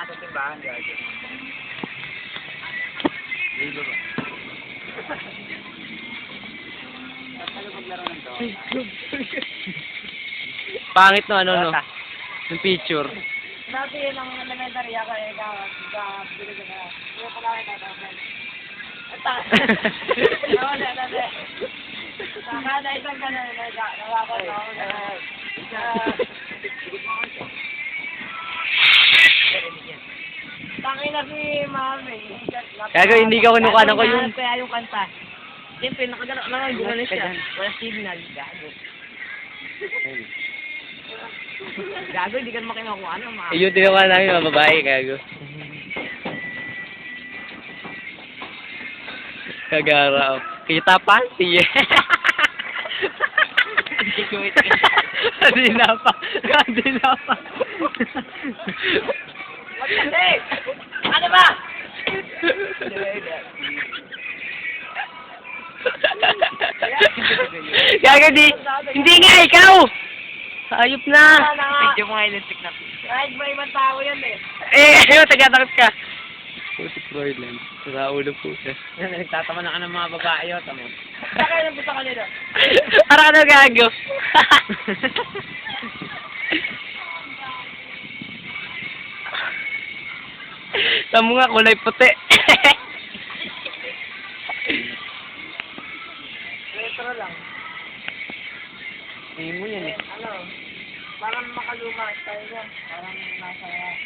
nasa timbahan, gago. Ligo ba? Ano maglaro ng to? Pangit no, ano, no? Yung picture. Dati yun ang elementary ako eh, bilog na. Hindi ko lang itatapin. Dati. Kada isang ganun, nakakot ako na. Tangin na si Mami. Gago, hindi ka kinukuha ko yung... Kaya yung kanta. Siyempre, nakagano lang, gumano siya. Wala signal. Gago. Gago, hindi ka naman kinukuha ng mga. Yung tinukuha namin mga babae, gago. Kagara, oh. Kita panty, eh. Hindi na pa. Hindi na pa. Magkasi! Ano ba? Gago, hindi nga ikaw! Ayop na! Video mo nga ilintik na pizza. Kahit ba ibang tao yan eh. Ayun, tagatakot ka. Putik Royland. Sa ulo po siya. Nagtatama na ka ng mga babae yun. Saka kayo nang punta kanila. Para ka na gago. Tamo nga, kulay puti. Retro lang. Hindi mo yan eh. Ano? Parang makaluma style yan. Parang nasa